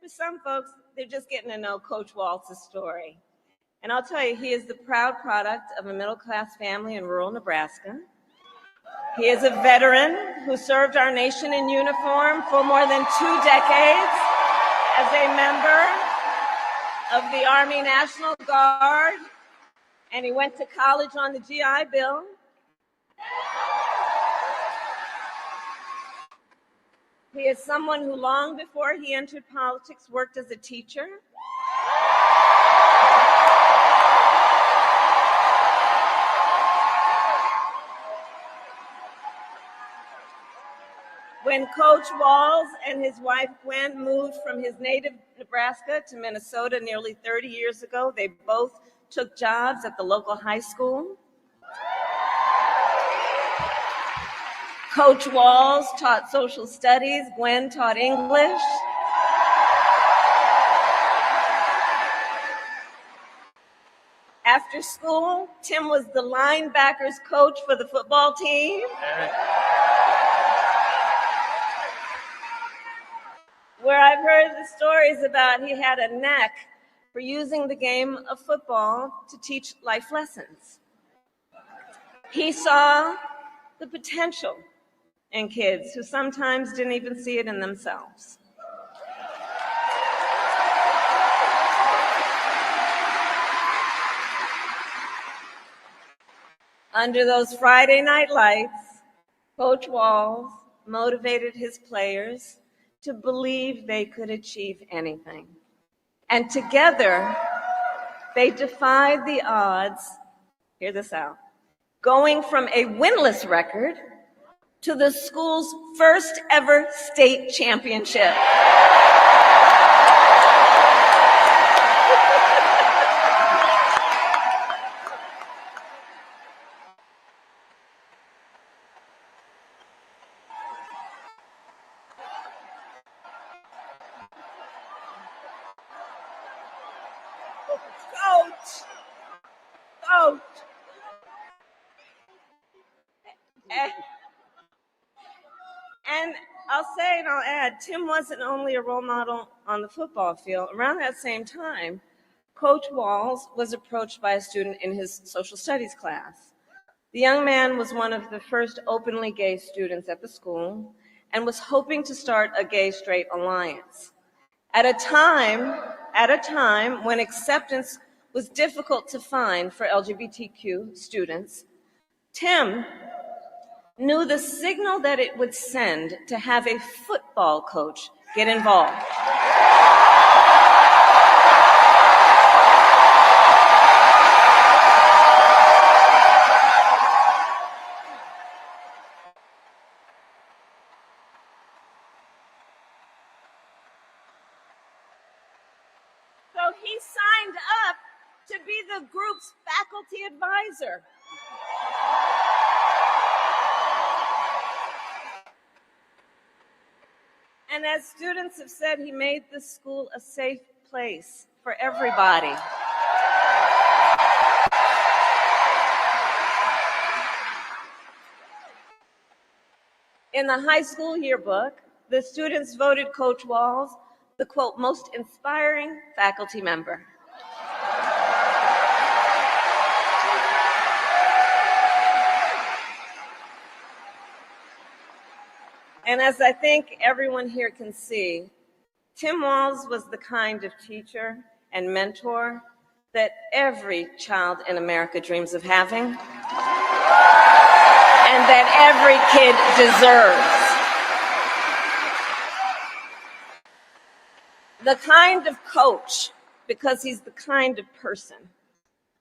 For some folks, they're just getting to know Coach Walz's story. And I'll tell you, he is the proud product of a middle-class family in rural Nebraska. He is a veteran who served our nation in uniform for more than 2 decades as a member of the Army National Guard, and he went to college on the GI Bill. He is someone who, long before he entered politics, worked as a teacher. When Coach Walz and his wife Gwen moved from his native Nebraska to Minnesota nearly 30 years ago, they both took jobs at the local high school. Coach Walz taught social studies, Gwen taught English. After school, Tim was the linebackers coach for the football team. Where I've heard the stories about he had a knack for using the game of football to teach life lessons. He saw the potential in kids who sometimes didn't even see it in themselves. Under those Friday night lights, Coach Walz motivated his players to believe they could achieve anything. And together, they defied the odds, hear this out, going from a winless record to the school's first ever state championship. Coach. And I'll say and I'll add, Tim wasn't only a role model on the football field. Around that same time, Coach Walz was approached by a student in his social studies class. The young man was one of the first openly gay students at the school and was hoping to start a gay-straight alliance. At a time when acceptance was difficult to find for LGBTQ students, Tim knew the signal that it would send to have a football coach get involved. So he signed up to be the group's faculty advisor. And as students have said, he made the school a safe place for everybody. In the high school yearbook, the students voted Coach Walz the, quote, most inspiring faculty member. And as I think everyone here can see, Tim Walz was the kind of teacher and mentor that every child in America dreams of having, and that every kid deserves. The kind of coach, because he's the kind of person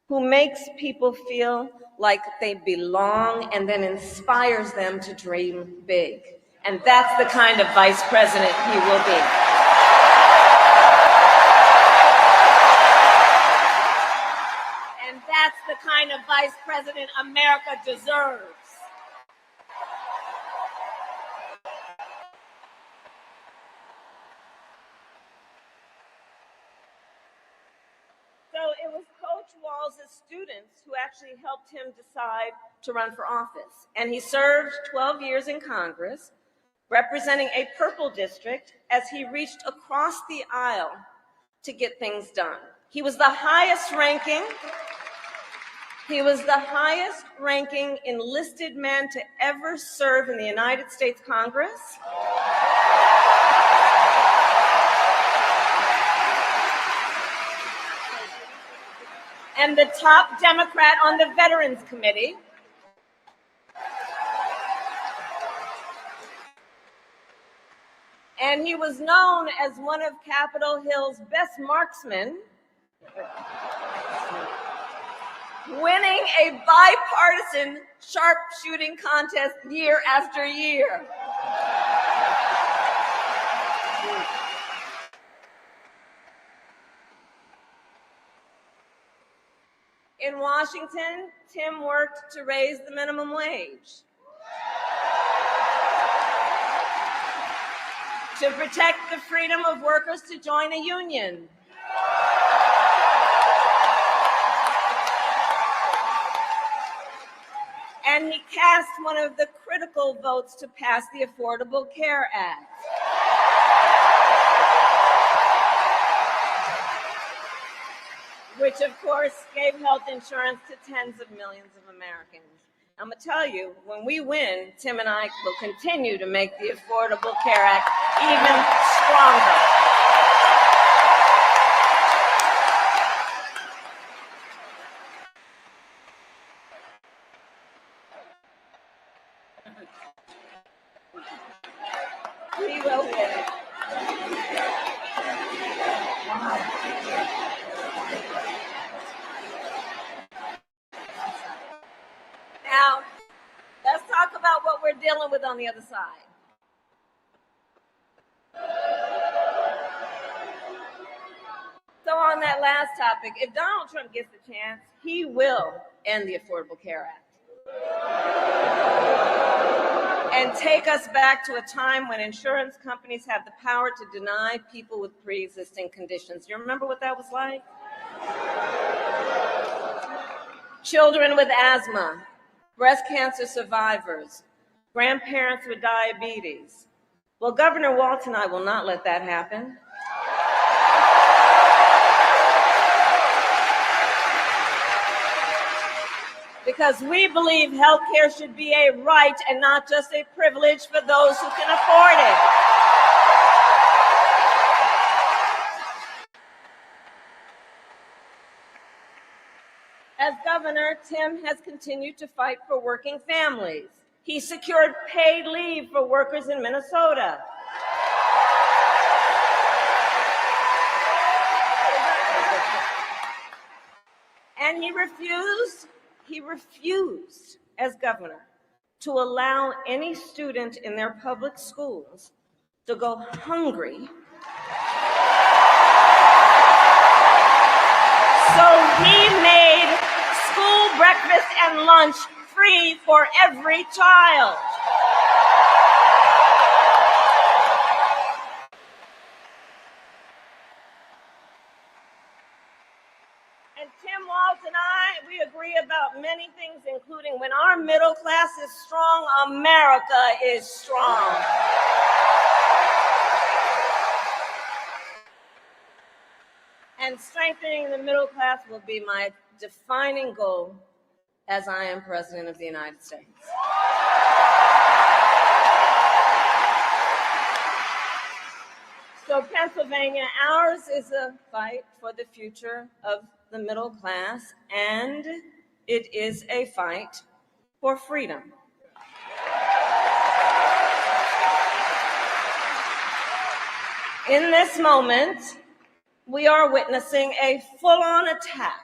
who makes people feel like they belong and then inspires them to dream big. And that's the kind of vice president he will be. And that's the kind of vice president America deserves. So it was Coach Walz's students who actually helped him decide to run for office. And he served 12 years in Congress, representing a purple district as he reached across the aisle to get things done. He was the highest ranking enlisted man to ever serve in the United States Congress. And the top Democrat on the Veterans Committee. And he was known as one of Capitol Hill's best marksmen, winning a bipartisan sharpshooting contest year after year. In Washington, Tim worked to raise the minimum wage, to protect the freedom of workers to join a union, and he cast one of the critical votes to pass the Affordable Care Act. Which, of course, gave health insurance to tens of millions of Americans. I'm going to tell you, when we win, Tim and I will continue to make the Affordable Care Act even stronger. We will win. Now, let's talk about what we're dealing with on the other side. So on that last topic, if Donald Trump gets the chance, he will end the Affordable Care Act and take us back to a time when insurance companies had the power to deny people with pre-existing conditions. You remember what that was like? Children with asthma, breast cancer survivors, grandparents with diabetes. Well, Governor Walz and I will not let that happen. Because we believe health care should be a right and not just a privilege for those who can afford it. As governor, Tim has continued to fight for working families. He secured paid leave for workers in Minnesota. And he refused, as governor, to allow any student in their public schools to go hungry. So he made school breakfast and lunch free for every child. And Tim Walz and I, we agree about many things, including when our middle class is strong, America is strong. And strengthening the middle class will be my defining goal as I am President of the United States. So Pennsylvania, ours is a fight for the future of the middle class, and it is a fight for freedom. In this moment, we are witnessing a full-on attack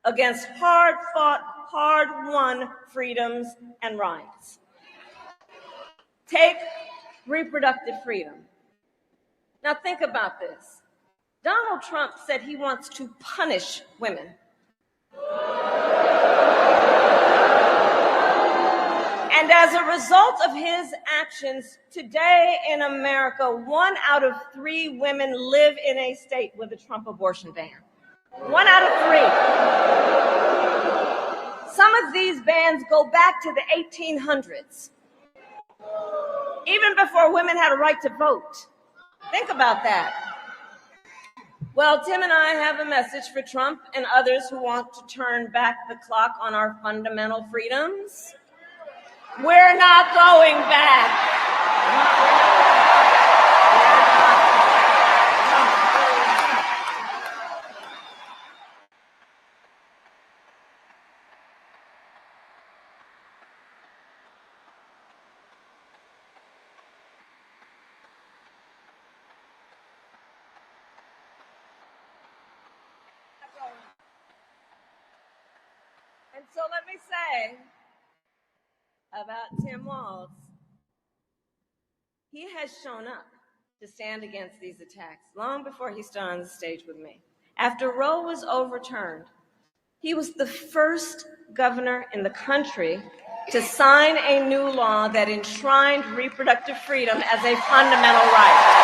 against hard-fought, hard-won freedoms and rights. Take reproductive freedom. Now think about this. Donald Trump said he wants to punish women. And as a result of his actions, today in America, 1 out of 3 women live in a state with a Trump abortion ban. 1 out of 3. Some of these bans go back to the 1800s. even before women had a right to vote. Think about that. Well, Tim and I have a message for Trump and others who want to turn back the clock on our fundamental freedoms. We're not going back. And so let me say about Tim Walz, he has shown up to stand against these attacks long before he stood on the stage with me. After Roe was overturned, he was the first governor in the country to sign a new law that enshrined reproductive freedom as a fundamental right.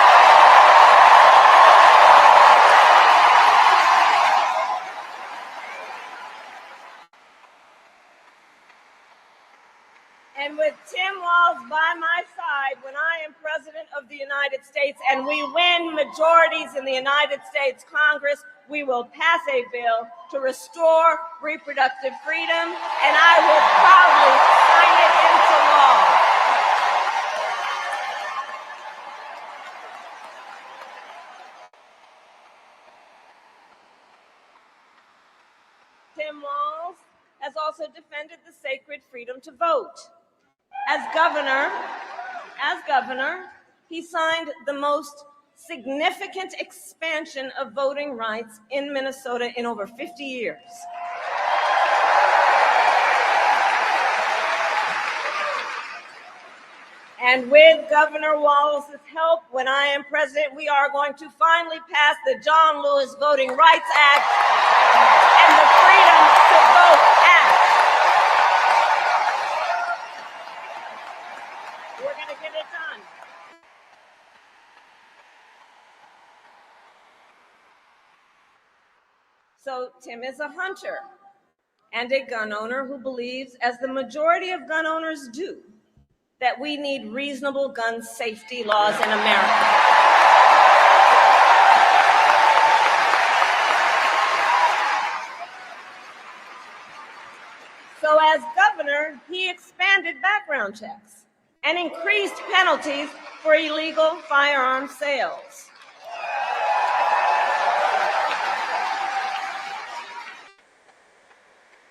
And with Tim Walz by my side, when I am President of the United States and we win majorities in the United States Congress, we will pass a bill to restore reproductive freedom, and I will proudly sign it into law. Tim Walz has also defended the sacred freedom to vote. As governor, he signed the most significant expansion of voting rights in Minnesota in over 50 years. And with Governor Walz's help, when I am president, we are going to finally pass the John Lewis Voting Rights Act and the Freedom to Vote Act. We're going to get it done. So Tim is a hunter and a gun owner who believes, as the majority of gun owners do, that we need reasonable gun safety laws in America. So as governor, he expanded background checks and increased penalties for illegal firearm sales.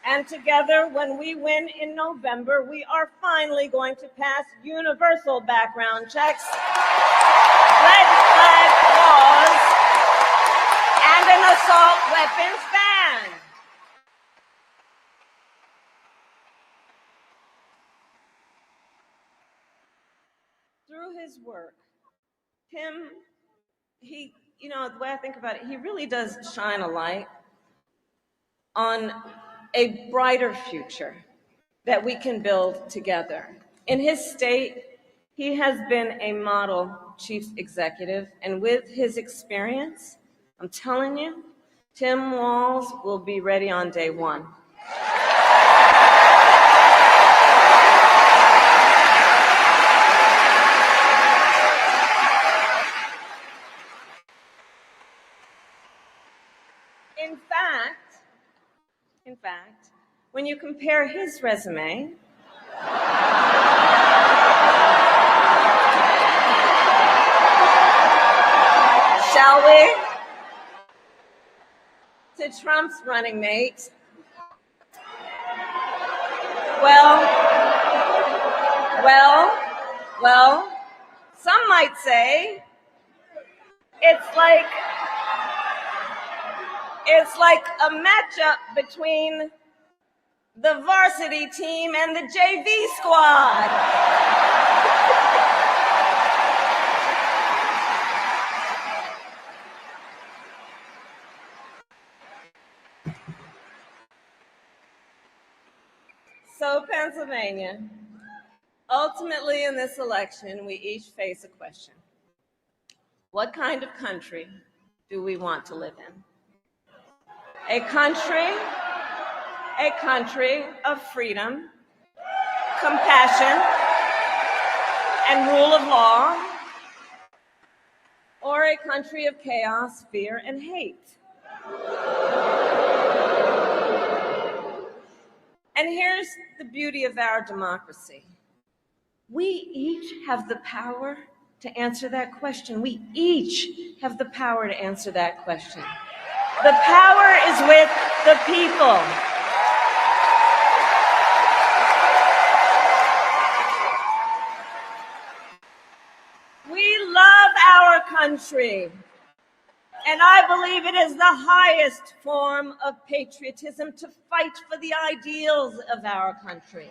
And together, when we win in November, we are finally going to pass universal background checks, red flag laws, and an assault weapons ban. Through his work, Tim, the way I think about it, he really does shine a light on a brighter future that we can build together. In his state, he has been a model chief executive, and with his experience, I'm telling you, Tim Walz will be ready on day one. In fact, when you compare his resume shall we, to Trump's running mate, well, some might say it's like a matchup between the varsity team and the JV squad. So, Pennsylvania, ultimately in this election, we each face a question. What kind of country do we want to live in? A country of freedom, compassion, and rule of law, or a country of chaos, fear, and hate. And here's the beauty of our democracy. We each have the power to answer that question. We each have the power to answer that question. The power is with the people. We love our country, and I believe it is the highest form of patriotism to fight for the ideals of our country.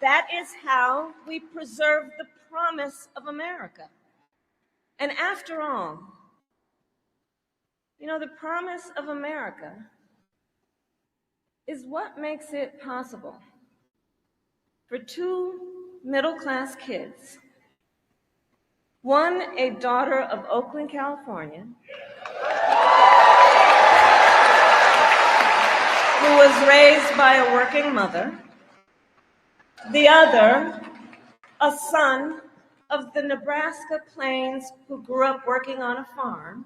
That is how we preserve the promise of America. And after all, the promise of America is what makes it possible for two middle-class kids, one a daughter of Oakland, California, who was raised by a working mother, the other a son of the Nebraska plains who grew up working on a farm.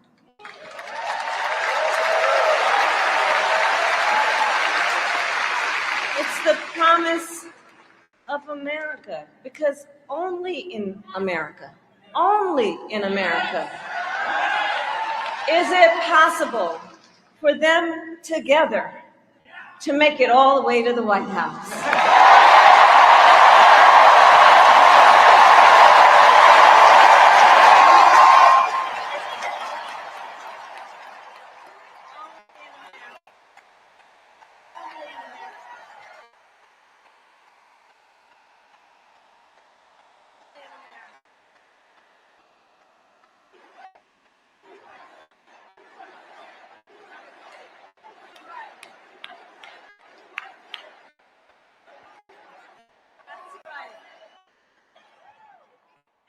It's the promise of America, because only in America is it possible for them together to make it all the way to the White House.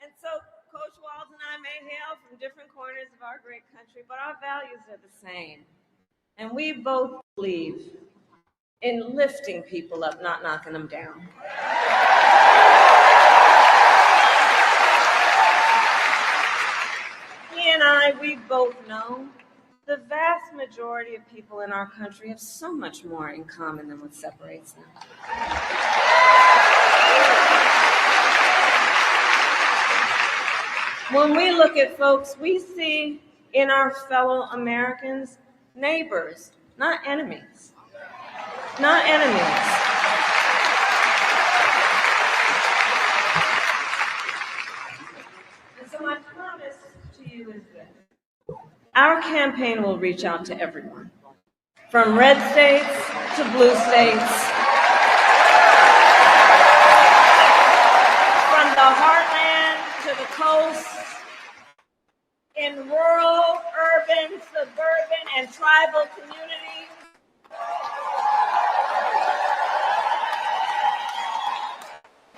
And so Coach Walz and I may hail from different corners of our great country, but our values are the same. And we both believe in lifting people up, not knocking them down. He and I, we both know the vast majority of people in our country have so much more in common than what separates them. When we look at folks, we see in our fellow Americans neighbors, not enemies. Not enemies. And so my promise to you is this. Our campaign will reach out to everyone, from red states to blue states, from the heartland to the coast, in rural, urban, suburban, and tribal communities.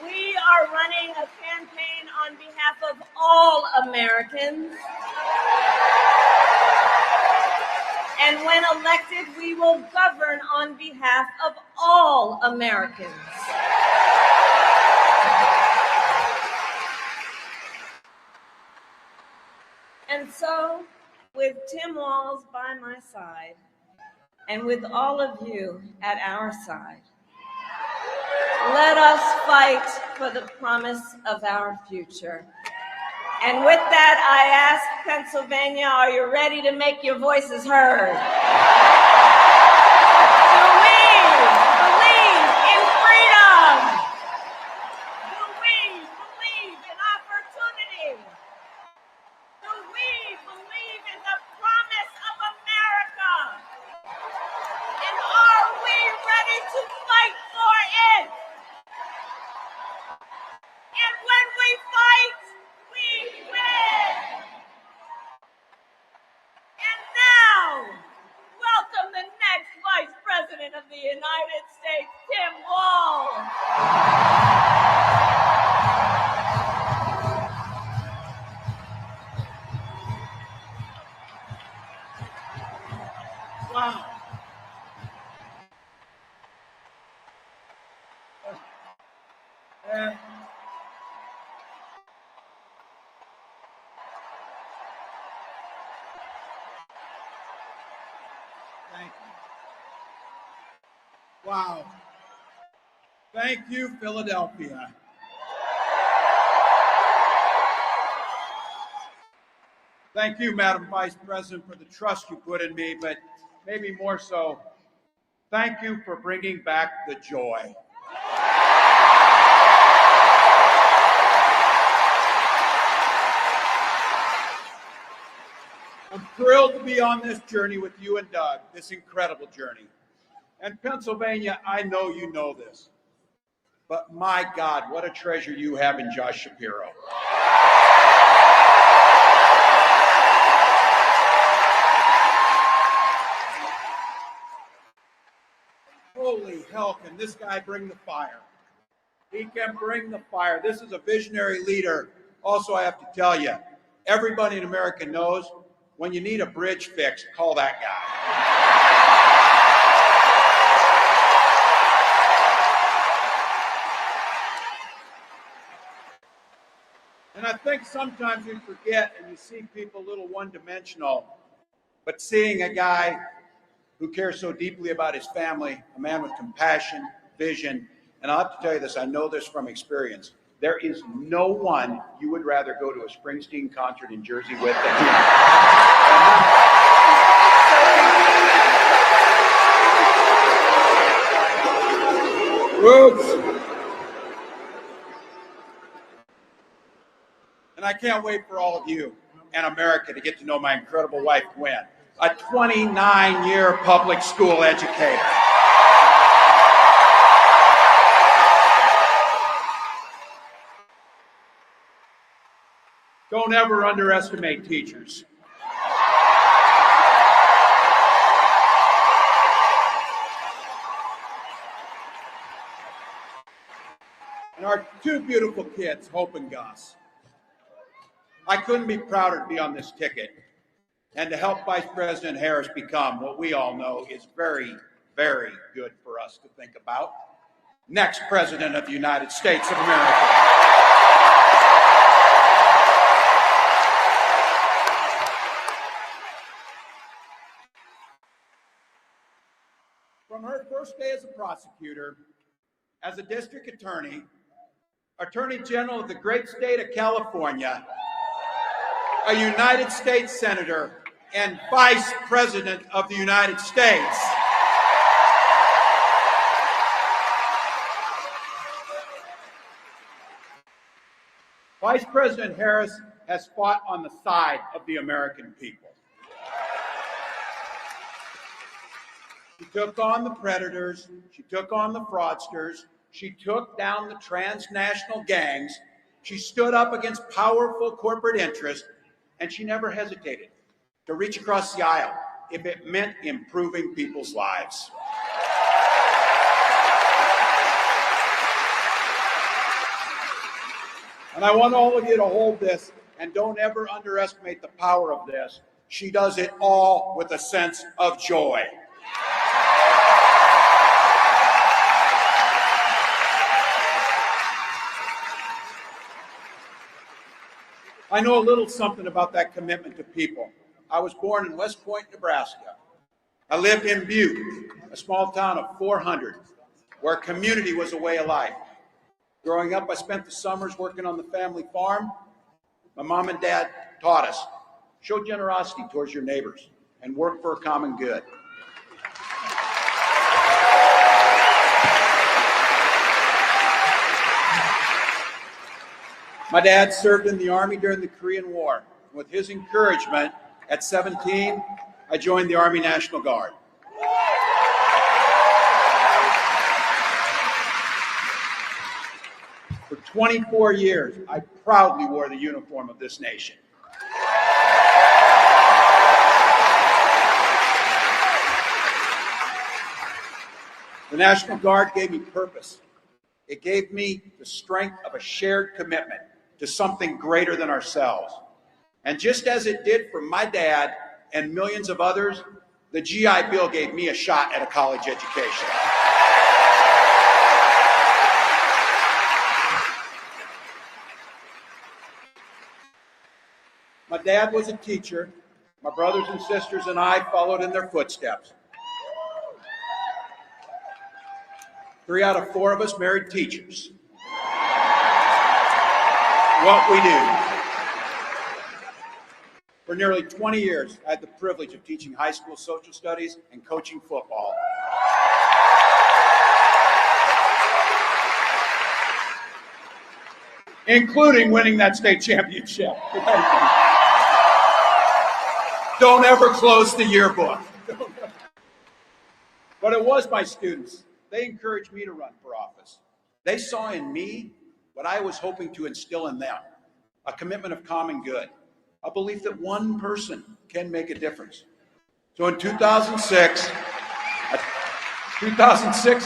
We are running a campaign on behalf of all Americans. And when elected, we will govern on behalf of all Americans. And so, with Tim Walz by my side, and with all of you at our side, let us fight for the promise of our future. And with that, I ask Pennsylvania, are you ready to make your voices heard? Do we believe in freedom? Do we believe in opportunity? Do we believe in the promise of America? And are we ready to fight for it? And when we fight, we win. And now, welcome the next Vice President of the United States, Tim Walz. Wow. Thank you. Wow. Thank you, Philadelphia. Thank you, Madam Vice President, for the trust you put in me, but maybe more so, thank you for bringing back the joy. I'm thrilled to be on this journey with you and Doug, this incredible journey. And Pennsylvania, I know you know this, but my God, what a treasure you have in Josh Shapiro. Holy hell, can this guy bring the fire? He can bring the fire. This is a visionary leader. Also, I have to tell you, everybody in America knows when you need a bridge fixed, call that guy. And I think sometimes we forget and you see people a little one-dimensional, but seeing a guy who cares so deeply about his family, a man with compassion, vision, and I'll have to tell you this, I know this from experience. There is no one you would rather go to a Springsteen concert in Jersey with than him. Oops. And I can't wait for all of you and America to get to know my incredible wife, Gwen, a 29-year public school educator. Don't ever underestimate teachers. And our two beautiful kids, Hope and Gus. I couldn't be prouder to be on this ticket and to help Vice President Harris become what we all know is very, very good for us to think about. Next President of the United States of America. From her first day as a prosecutor, as a district attorney, Attorney General of the great state of California, a United States Senator, and Vice President of the United States. Vice President Harris has fought on the side of the American people. She took on the predators, she took on the fraudsters, she took down the transnational gangs, she stood up against powerful corporate interests, and she never hesitated to reach across the aisle if it meant improving people's lives. And I want all of you to hold this and don't ever underestimate the power of this. She does it all with a sense of joy. I know a little something about that commitment to people. I was born in West Point, Nebraska. I lived in Butte, a small town of 400, where community was a way of life. Growing up, I spent the summers working on the family farm. My mom and dad taught us, show generosity towards your neighbors and work for a common good. My dad served in the Army during the Korean War. With his encouragement, at 17, I joined the Army National Guard. For 24 years, I proudly wore the uniform of this nation. The National Guard gave me purpose. It gave me the strength of a shared commitment to something greater than ourselves. And just as it did for my dad and millions of others, the GI Bill gave me a shot at a college education. My dad was a teacher. My brothers and sisters and I followed in their footsteps. 3 out of 4 of us married teachers. What we do. For nearly 20 years, I had the privilege of teaching high school social studies and coaching football. Including winning that state championship. Don't ever close the yearbook. But it was my students. They encouraged me to run for office. They saw in me what I was hoping to instill in them, a commitment of common good, a belief that one person can make a difference. So in 2006,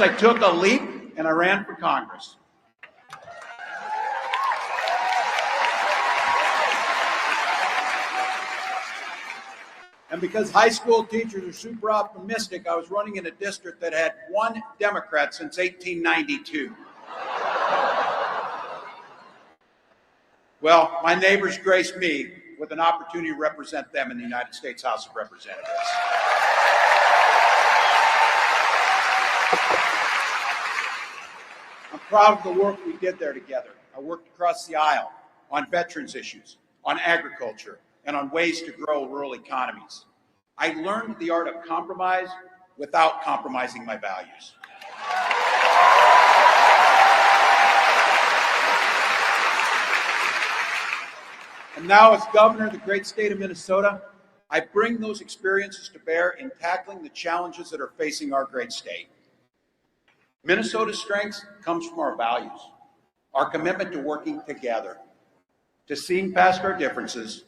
I took a leap and I ran for Congress. And because high school teachers are super optimistic, I was running in a district that had 1 Democrat since 1892. Well, my neighbors graced me with an opportunity to represent them in the United States House of Representatives. I'm proud of the work we did there together. I worked across the aisle on veterans issues, on agriculture, and on ways to grow rural economies. I learned the art of compromise without compromising my values. And now, as governor of the great state of Minnesota, I bring those experiences to bear in tackling the challenges that are facing our great state. Minnesota's strength comes from our values, our commitment to working together, to seeing past our differences,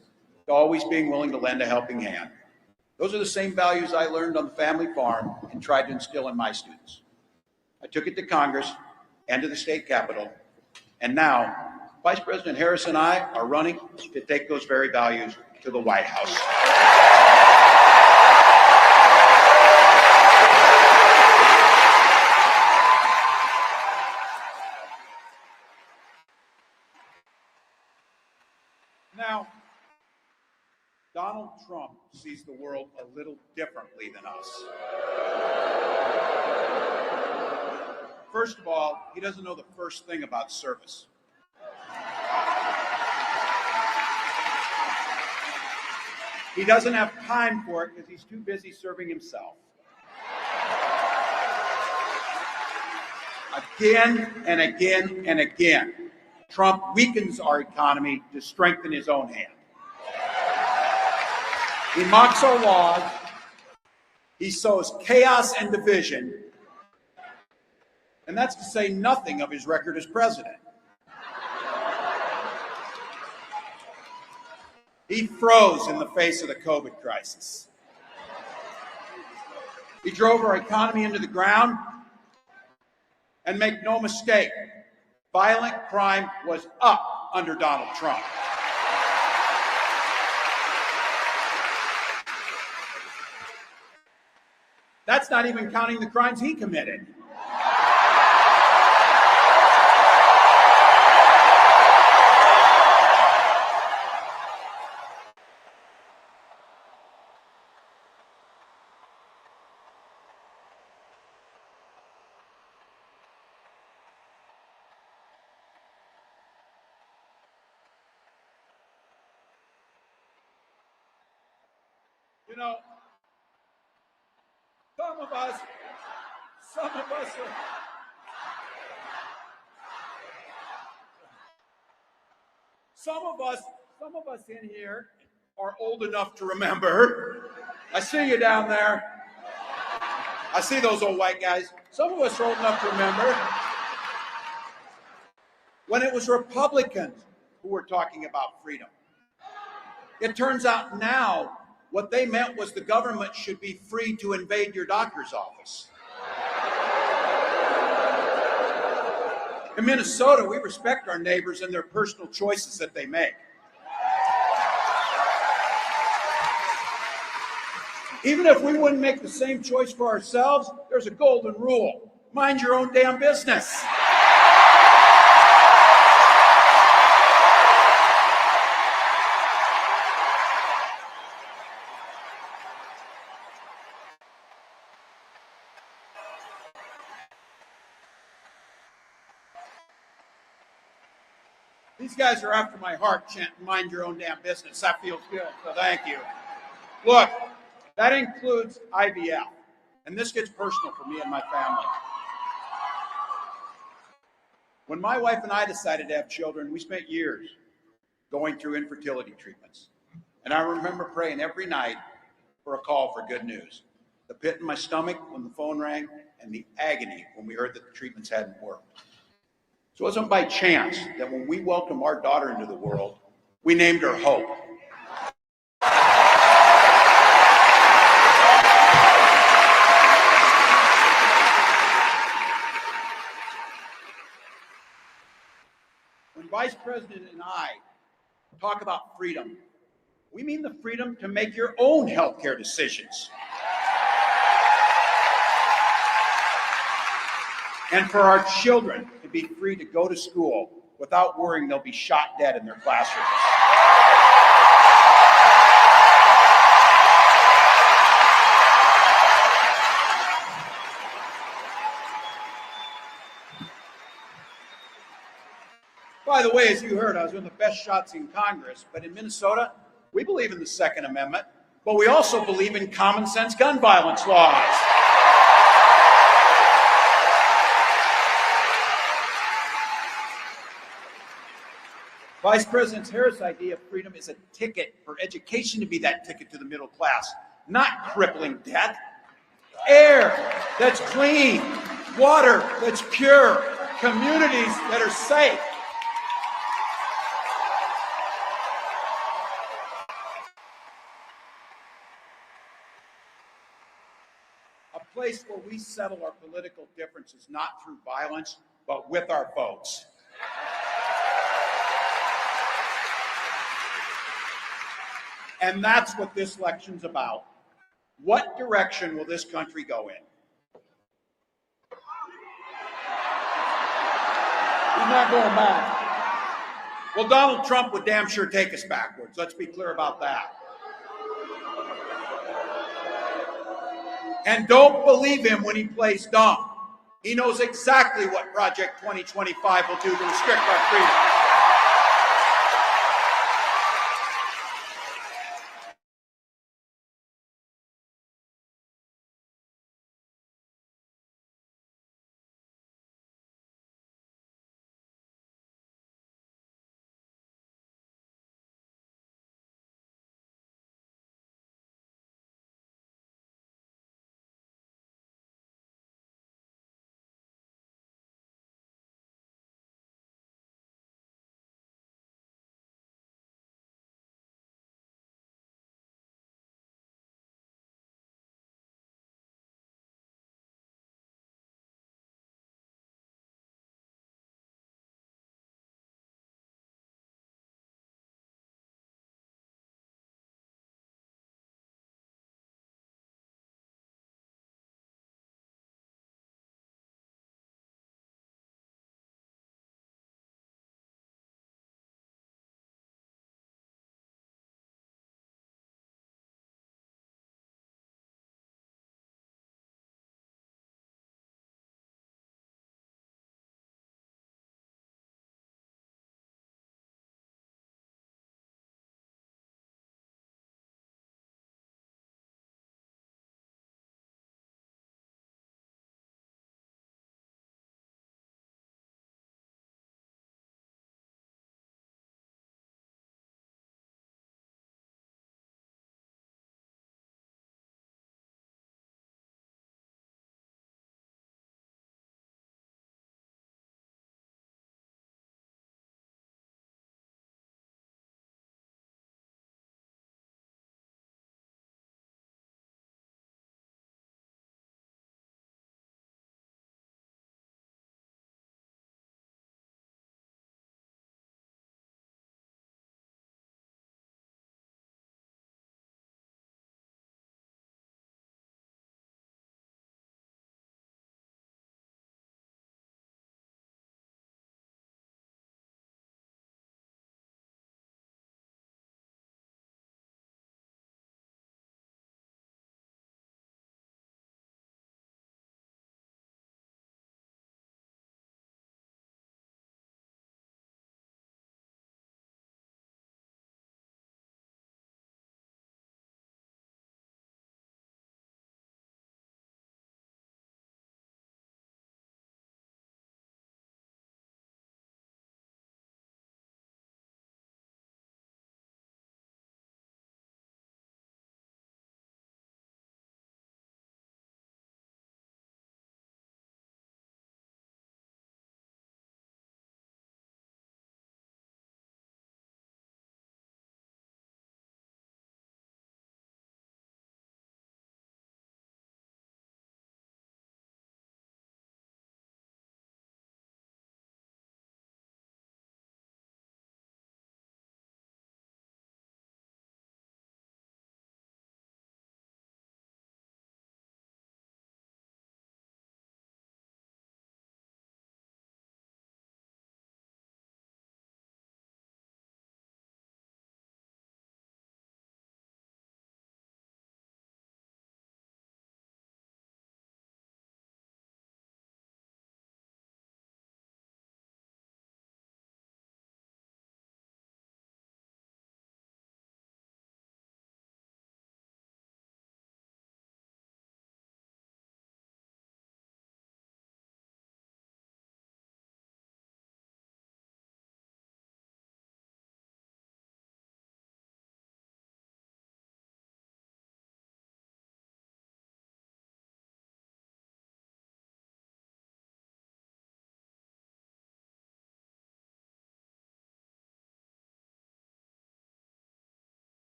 to always being willing to lend a helping hand. Those are the same values I learned on the family farm and tried to instill in my students. I took it to Congress and to the state capitol, and now Vice President Harris and I are running to take those very values to the White House. Now, Donald Trump sees the world a little differently than us. First of all, he doesn't know the first thing about service. He doesn't have time for it because he's too busy serving himself. Again and again and again, Trump weakens our economy to strengthen his own hand. He mocks our laws. He sows chaos and division. And that's to say nothing of his record as president. He froze in the face of the COVID crisis. He drove our economy into the ground. And make no mistake, violent crime was up under Donald Trump. That's not even counting the crimes he committed. You know, some of us in here are old enough to remember. I see you down there. I see those old white guys. Some of us are old enough to remember when it was Republicans who were talking about freedom. It turns out now what they meant was the government should be free to invade your doctor's office. In Minnesota, we respect our neighbors and their personal choices that they make. Even if we wouldn't make the same choice for ourselves, there's a golden rule. Mind your own damn business. These guys are after my heart, chanting, mind your own damn business. That feels good, so thank you. Look, that includes IVF, and this gets personal for me and my family. When my wife and I decided to have children, we spent years going through infertility treatments. And I remember praying every night for a call for good news. The pit in my stomach when the phone rang, and the agony when we heard that the treatments hadn't worked. So it wasn't by chance that when we welcomed our daughter into the world, we named her Hope. When Vice President and I talk about freedom, we mean the freedom to make your own healthcare decisions. And for our children to be free to go to school without worrying they'll be shot dead in their classrooms. By the way, as you heard, I was one of the best shots in Congress, but in Minnesota, we believe in the Second Amendment, but we also believe in common sense gun violence laws. Vice President Harris' idea of freedom is a ticket for education to be that ticket to the middle class, not crippling debt. Air that's clean, water that's pure, communities that are safe. A place where we settle our political differences not through violence, but with our votes. And that's what this election's about. What direction will this country go in? He's not going back. Well, Donald Trump would damn sure take us backwards. Let's be clear about that. And don't believe him when he plays dumb. He knows exactly what Project 2025 will do to restrict our freedom.